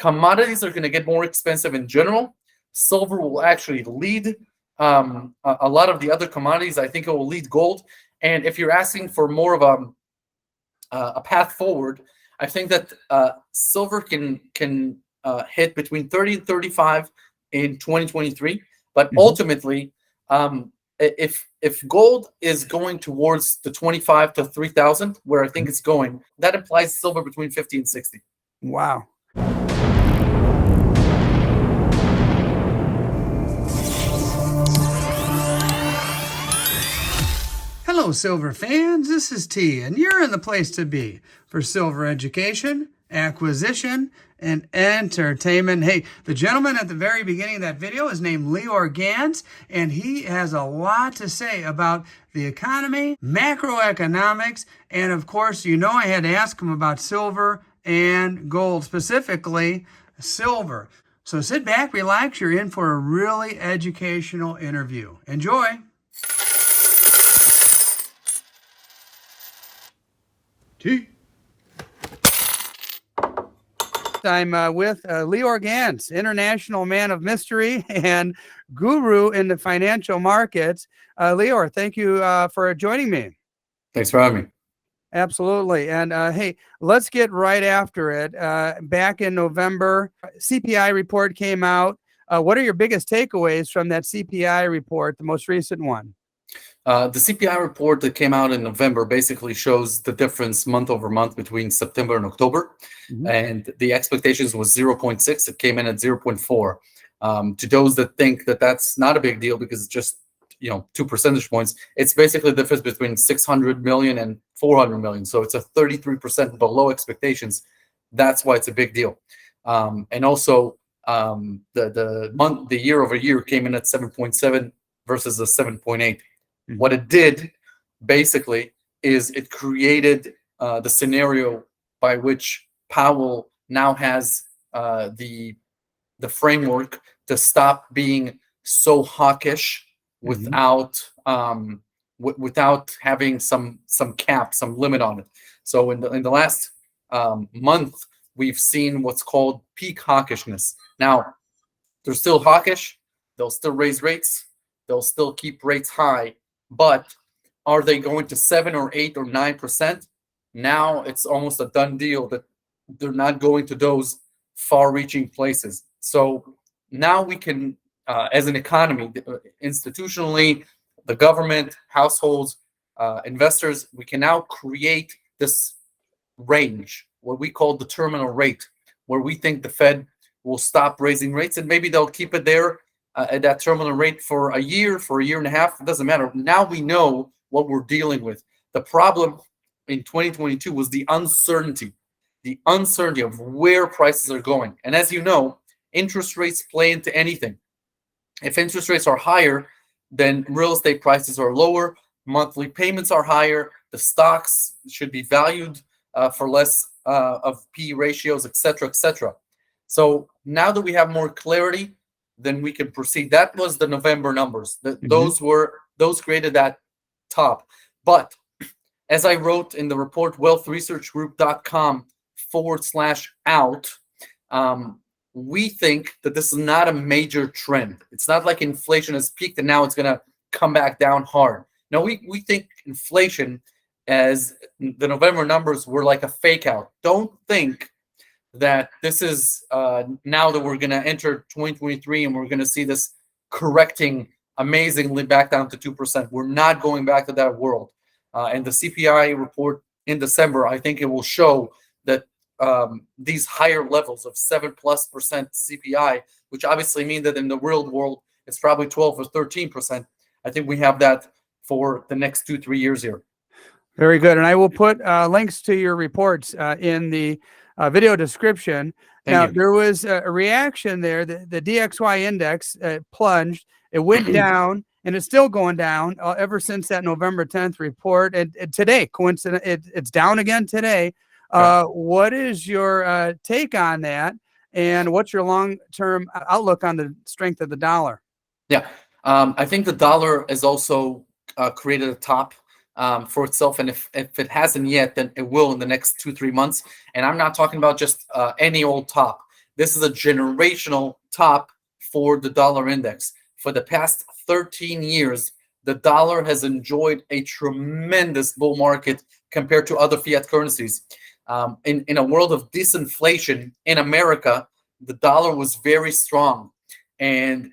commodities are going to get more expensive in general. Silver will actually lead a lot of the other commodities. I think it will lead gold. And if you're asking for more of a path forward, I think that silver can hit between 30 and 35 in 2023. But ultimately, if gold is going towards the 25 to 3,000, where I think it's going, that implies silver between 50 and 60. Wow. Hello, silver fans. This is T, and you're in the place to be for silver education, acquisition, and entertainment. Hey, the gentleman at the very beginning of that video is named Lior Gans, and he has a lot to say about the economy, macroeconomics, and of course, you know I had to ask him about silver and gold, specifically silver. So sit back, relax. You're in for a really educational interview. Enjoy. I'm with Lior Gans, international man of mystery and guru in the financial markets. Lior, thank you for joining me. Thanks for having me. Absolutely. And hey, let's get right after it. Back in November, CPI report came out. What are your biggest takeaways from that CPI report, the most recent one? The CPI report that came out in November basically shows the difference month over month between September and October. And the expectations was 0.6. It came in at 0.4. To those that think that that's not a big deal because it's just 2 percentage points, it's basically the difference between 600 million and 400 million. So it's a 33% below expectations. That's why it's a big deal. And also the year over year came in at 7.7 versus a 7.8. What it did basically is it created the scenario by which Powell now has the framework to stop being so hawkish without having some cap, some limit on it. So in the last month, we've seen what's called peak hawkishness. Now, they're still hawkish. They'll still raise rates. They'll still keep rates high. But are they going to 7 or 8 or 9%? Now it's almost a done deal that they're not going to those far-reaching places. So now we can, as an economy, institutionally, the government, households, investors, we can now create this range, what we call the terminal rate, where we think the Fed will stop raising rates, and maybe they'll keep it there at that terminal rate for a year and a half. It doesn't matter. Now we know what we're dealing with. The problem in 2022 was the uncertainty of where prices are going. And as you know, interest rates play into anything. If interest rates are higher, then real estate prices are lower, monthly payments are higher, the stocks should be valued for less of P ratios, etc., etc. So now that we have more clarity, then we can proceed. That was the November numbers. Those created that top. But as I wrote in the report, wealthresearchgroup.com/out, we think that this is not a major trend. It's not like inflation has peaked and now it's going to come back down hard. No, we think inflation, as the November numbers were like a fake out. Don't think that this is now that we're going to enter 2023 and we're going to see this correcting amazingly back down to 2%. We're not going back to that world. And the CPI report in December, I think it will show that these higher levels of 7+% CPI, which obviously mean that in the real world, it's probably 12 or 13%. I think we have that for the next 2-3 years here. Very good. And I will put links to your reports in the video description. Now, there was a reaction there. The DXY index plunged. It went down, and it's still going down ever since that November 10th report. And today, it's down again today. What is your take on that? And what's your long-term outlook on the strength of the dollar? Yeah, I think the dollar has also created a top for itself, and if it hasn't yet, then it will in the next 2-3 months. And I'm not talking about just any old top. This is a generational top for the dollar index. For the past 13 years, the dollar has enjoyed a tremendous bull market compared to other fiat currencies. In a world of disinflation in America, the dollar was very strong, and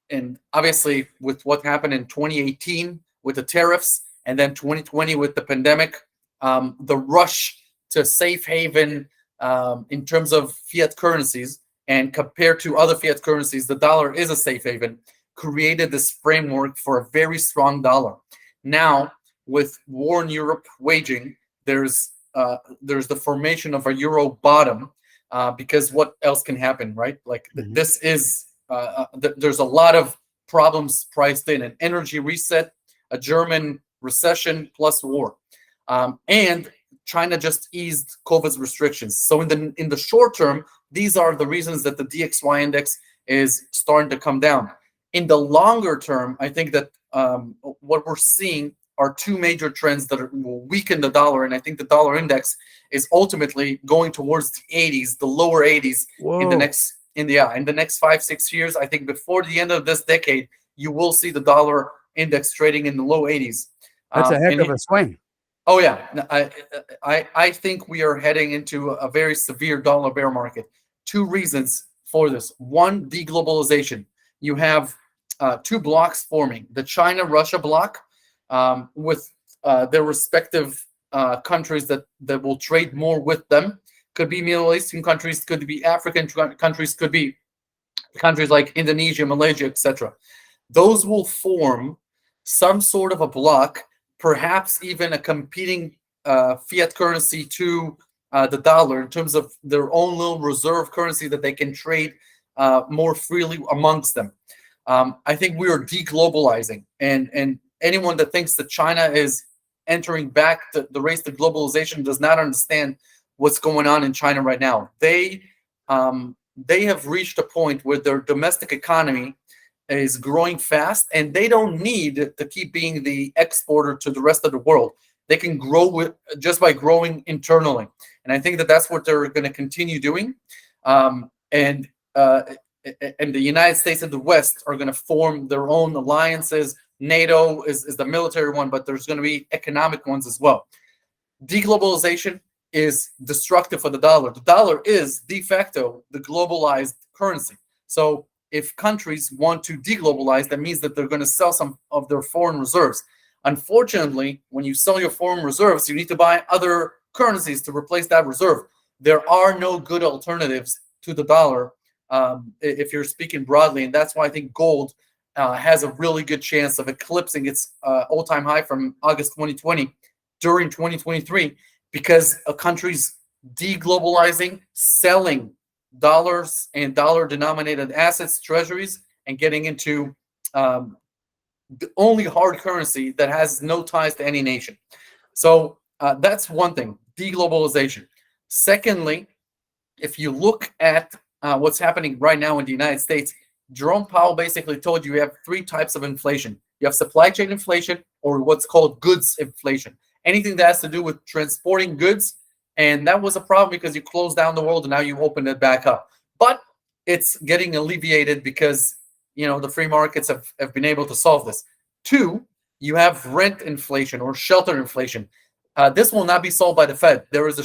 and obviously with what happened in 2018 with the tariffs, and then 2020 with the pandemic, the rush to safe haven in terms of fiat currencies, and compared to other fiat currencies, the dollar is a safe haven, created this framework for a very strong dollar. Now, with war in Europe waging, there's the formation of a euro bottom, because what else can happen, right? Like this is there's a lot of problems priced in: an energy reset, a German recession, plus war, and China just eased COVID restrictions. So in the short term, these are the reasons that the DXY index is starting to come down. In the longer term, I think that what we're seeing are two major trends that will weaken the dollar, and I think the dollar index is ultimately going towards the 80s, the lower 80s. Whoa. In the next 5-6 years. I think before the end of this decade, you will see the dollar index trading in the low 80s. That's a heck of a swing. Oh yeah, I think we are heading into a very severe dollar bear market. Two reasons for this: one, deglobalization. You have two blocks forming: the China-Russia block, with their respective countries that will trade more with them. Could be Middle Eastern countries, could be African countries, could be countries like Indonesia, Malaysia, etc. Those will form some sort of a block, perhaps even a competing fiat currency to the dollar in terms of their own little reserve currency that they can trade more freely amongst them. I think we are deglobalizing, and anyone that thinks that China is entering back the race to globalization does not understand what's going on in China right now. They have reached a point where their domestic economy is growing fast, and they don't need to keep being the exporter to the rest of the world. They can grow just by growing internally, and I think that that's what they're going to continue doing. And the United States and the West are going to form their own alliances. NATO is the military one, but there's going to be economic ones as well. Deglobalization is destructive for the dollar. The dollar is de facto the globalized currency. So if countries want to deglobalize, that means that they're going to sell some of their foreign reserves. Unfortunately, when you sell your foreign reserves, you need to buy other currencies to replace that reserve. There are no good alternatives to the dollar, if you're speaking broadly, and that's why I think gold has a really good chance of eclipsing its all-time high from August 2020 during 2023, because a country's deglobalizing, selling dollars and dollar-denominated assets, treasuries, and getting into the only hard currency that has no ties to any nation. So that's one thing, deglobalization. Secondly, if you look at what's happening right now in the United States, Jerome Powell basically told you have three types of inflation. You have supply chain inflation, or what's called goods inflation. Anything that has to do with transporting goods. And that was a problem because you closed down the world and now you opened it back up. But it's getting alleviated because, the free markets have been able to solve this. Two, you have rent inflation or shelter inflation. This will not be solved by the Fed. There's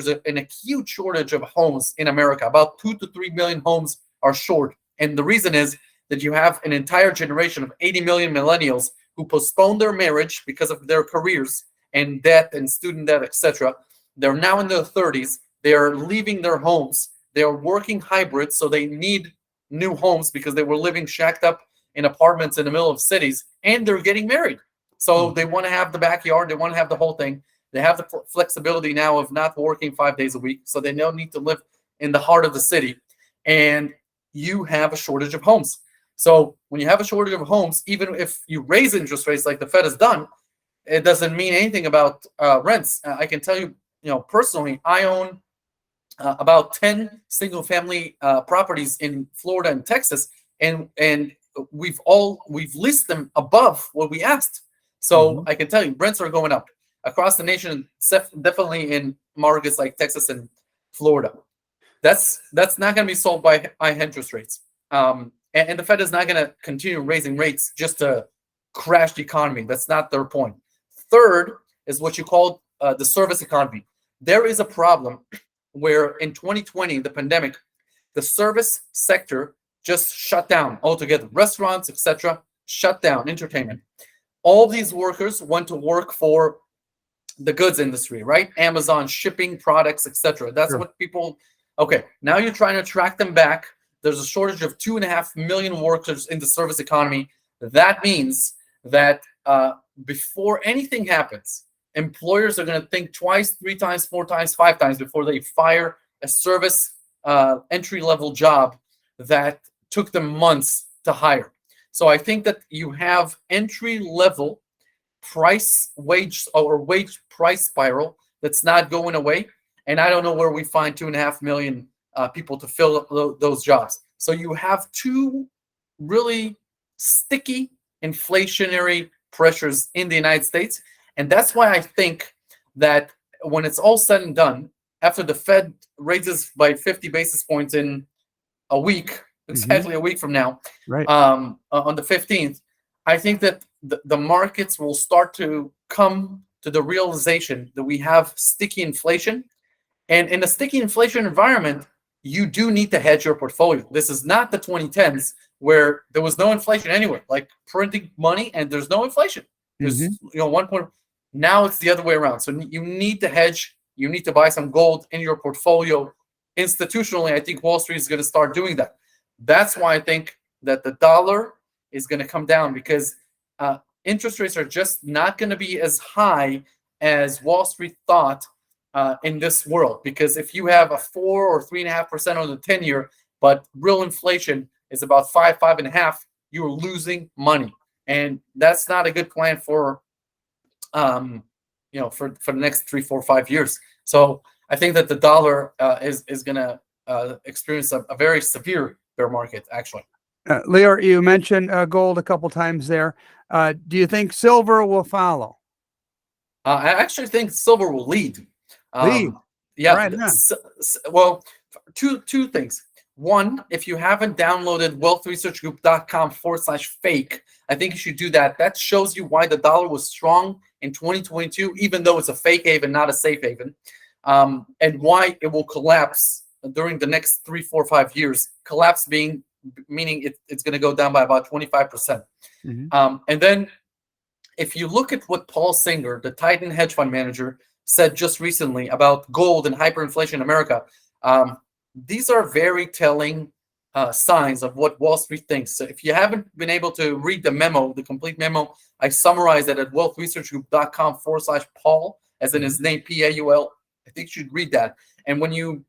an acute shortage of homes in America. About 2 to 3 million homes are short. And the reason is that you have an entire generation of 80 million millennials who postponed their marriage because of their careers and debt and student debt, etc. They're now in their 30s. They are leaving their homes. They are working hybrid, so they need new homes because they were living shacked up in apartments in the middle of cities, and they're getting married. So they want to have the backyard. They want to have the whole thing. They have the flexibility now of not working 5 days a week, so they don't need to live in the heart of the city. And you have a shortage of homes. So when you have a shortage of homes, even if you raise interest rates like the Fed has done, it doesn't mean anything about rents. I can tell you, personally, I own about 10 single-family properties in Florida and Texas, and we've listed them above what we asked. So I can tell you, rents are going up across the nation, definitely in markets like Texas and Florida. That's not going to be solved by high interest rates. And the Fed is not going to continue raising rates just to crash the economy. That's not their point. Third is what you call the service economy. There is a problem where in 2020, the pandemic, the service sector just shut down altogether. Restaurants, etc., shut down. Entertainment. All these workers went to work for the goods industry, right? Amazon, shipping products, etc. That's what people. Okay, now you're trying to attract them back. There's a shortage of 2.5 million workers in the service economy. That means that before anything happens, employers are going to think twice, 3 times, 4 times, 5 times before they fire a service entry-level job that took them months to hire. So I think that you have entry-level wage price spiral that's not going away. And I don't know where we find 2.5 million people to fill those jobs. So you have two really sticky inflationary pressures in the United States. And that's why I think that when it's all said and done, after the Fed raises by 50 basis points in a week, exactly a week from now, right, on the 15th, I think that the markets will start to come to the realization that we have sticky inflation. And in a sticky inflation environment, you do need to hedge your portfolio. This is not the 2010s where there was no inflation anywhere, like printing money and there's no inflation. There's 1 point. Now it's the other way around. So you need to hedge. You need to buy some gold in your portfolio. Institutionally, I think Wall Street is going to start doing that. That's why I think that the dollar is going to come down, because interest rates are just not going to be as high as Wall Street thought in this world. Because if you have a 4 or 3.5% on the 10-year, but real inflation is about 5.5%, you're losing money, and that's not a good plan for for the next 3, 4, 5 years. So I think that the dollar is going to experience a very severe bear market, actually. Lior, you mentioned gold a couple times there. Do you think silver will follow? I actually think silver will lead. Yeah. Right, well, two things. One, if you haven't downloaded wealthresearchgroup.com/fake, I think you should do that. That shows you why the dollar was strong in 2022, even though it's a fake haven, not a safe haven, and why it will collapse during the next 3, 4, 5 years. Collapse meaning it's going to go down by about 25%. And then if you look at what Paul Singer, the Titan hedge fund manager, said just recently about gold and hyperinflation in America, these are very telling signs of what Wall Street thinks. So if you haven't been able to read the memo, the complete memo, I summarized it at wealthresearchgroup.com/Paul, as in his name, Paul. I think you should read that. And when you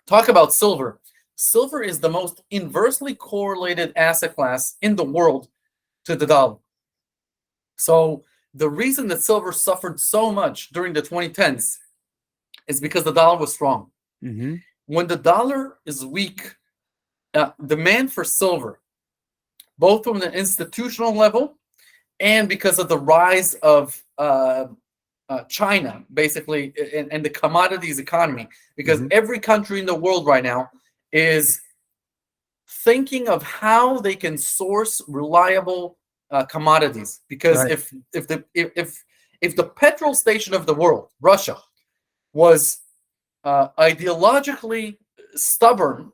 talk about silver, silver is the most inversely correlated asset class in the world to the dollar. So the reason that silver suffered so much during the 2010s is because the dollar was strong. When the dollar is weak, demand for silver, both from the institutional level and because of the rise of China, basically, and the commodities economy, because every country in the world right now is thinking of how they can source reliable commodities. Because if the petrol station of the world, Russia, was ideologically stubborn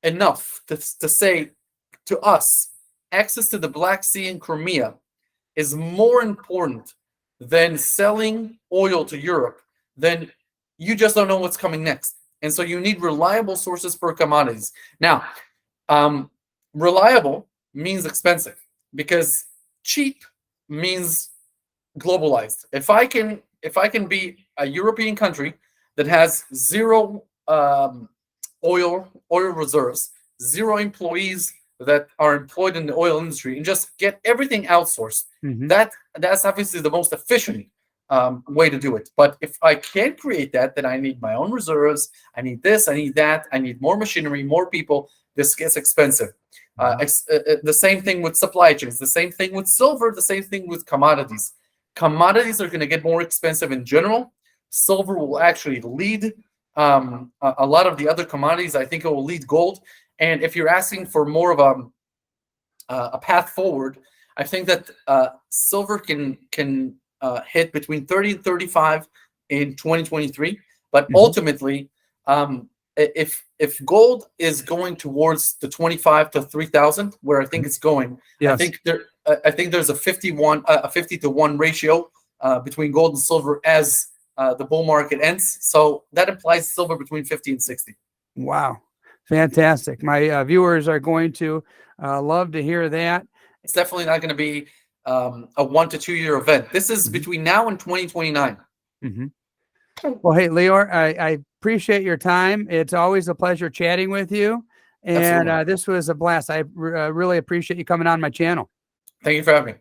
enough to say to us, access to the Black Sea and Crimea is more important than selling oil to Europe, then you just don't know what's coming next. And so you need reliable sources for commodities. Now, reliable means expensive, because cheap means globalized. If I can be a European country that has zero oil reserves, zero employees that are employed in the oil industry, and just get everything outsourced, that's obviously the most efficient way to do it. But if I can't create that, then I need my own reserves. I need this, I need that, I need more machinery, more people. This gets expensive. The same thing with supply chains, the same thing with silver, the same thing with commodities. Commodities are going to get more expensive in general. Silver will actually lead a lot of the other commodities, I think it will lead gold. And if you're asking for more of a path forward, I think that silver can hit between 30 and 35 in 2023. But ultimately, if gold is going towards the 25 to 3,000, where I think it's going, Yes. I think there's a 50 to 1 ratio between gold and silver as the bull market ends. So that implies silver between 50 and 60. Wow. Fantastic. My viewers are going to love to hear that. It's definitely not going to be a 1 to 2 year event. This is between now and 2029. Well, hey, Lior, I appreciate your time. It's always a pleasure chatting with you. And Absolutely. this was a blast. I really appreciate you coming on my channel. Thank you for having me.